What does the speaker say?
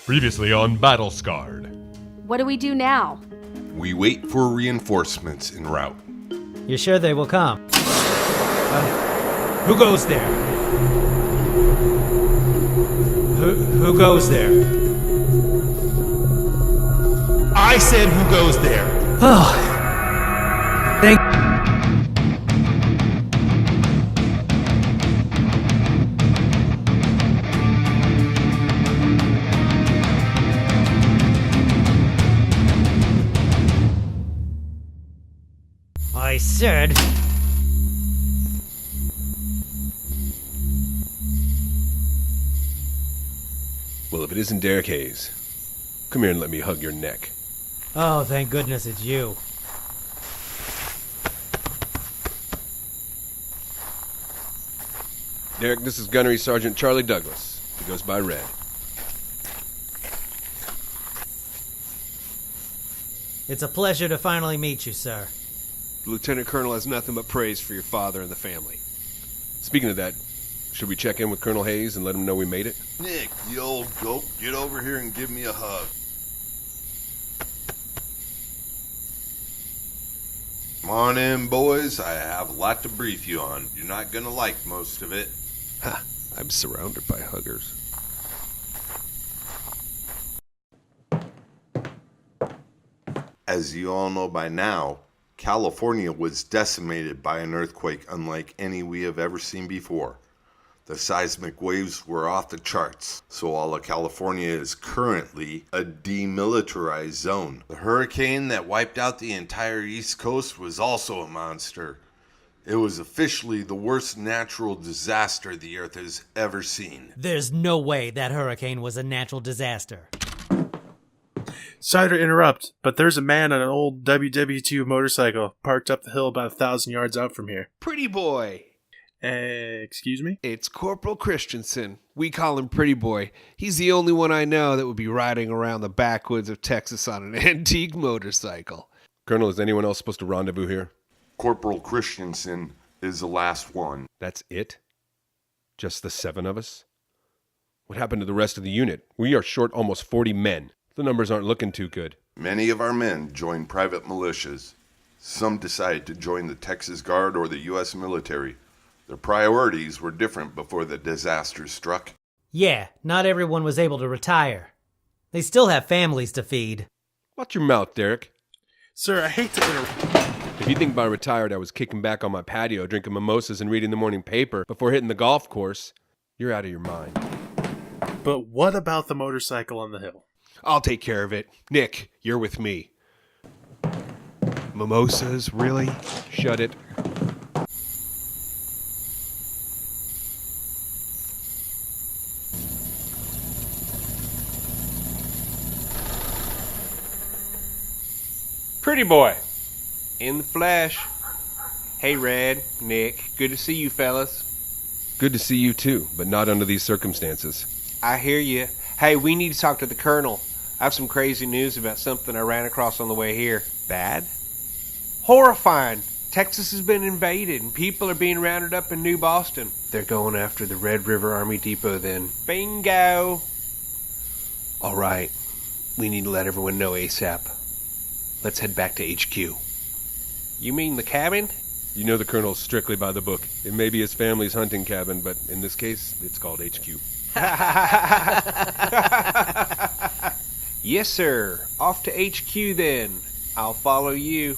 Previously on Battle Scarred. What do we do now? We wait for reinforcements en route. You're sure they will come? Who goes there? Who goes there? I said who goes there? Oh. Thank... I said... Well, if it isn't Derrick Hayes, come here and let me hug your neck. Oh, thank goodness it's you. Derrick, this is Gunnery Sergeant Charlie Douglas. He goes by Red. It's a pleasure to finally meet you, sir. The Lieutenant Colonel has nothing but praise for your father and the family. Speaking of that, should we check in with Colonel Hayes and let him know we made it? Nick, you old goat, get over here and give me a hug. Come on in, boys. I have a lot to brief you on. You're not gonna like most of it. Ha! I'm surrounded by huggers. As you all know by now, California was decimated by an earthquake unlike any we have ever seen before. The seismic waves were off the charts, so all of California is currently a demilitarized zone. The hurricane that wiped out the entire East Coast was also a monster. It was officially the worst natural disaster the Earth has ever seen. There's no way that hurricane was a natural disaster. Sorry to interrupt, but there's a man on an old WW2 motorcycle parked up the hill about 1,000 yards out from here. Pretty boy. Excuse me? It's Corporal Christensen. We call him Pretty Boy. He's the only one I know that would be riding around the backwoods of Texas on an antique motorcycle. Colonel, is anyone else supposed to rendezvous here? Corporal Christensen is the last one. That's it? Just the 7 of us? What happened to the rest of the unit? We are short almost 40 men. The numbers aren't looking too good. Many of our men joined private militias. Some decided to join the Texas Guard or the U.S. military. Their priorities were different before the disaster struck. Yeah, not everyone was able to retire. They still have families to feed. Watch your mouth, Derrick. Sir, I hate to interrupt. If you think by retired I was kicking back on my patio, drinking mimosas and reading the morning paper before hitting the golf course, you're out of your mind. But what about the motorcycle on the hill? I'll take care of it. Nick, you're with me. Mimosas, really? Shut it. Pretty Boy. In the flesh. Hey, Red, Nick, good to see you fellas. Good to see you too, but not under these circumstances. I hear you. Hey, we need to talk to the Colonel. I have some crazy news about something I ran across on the way here. Bad? Horrifying. Texas has been invaded and people are being rounded up in New Boston. They're going after the Red River Army Depot then. Bingo! All right. We need to let everyone know ASAP. Let's head back to HQ. You mean the cabin? You know the Colonel's strictly by the book. It may be his family's hunting cabin, but in this case, it's called HQ. Yes, sir. Off to HQ then. I'll follow you.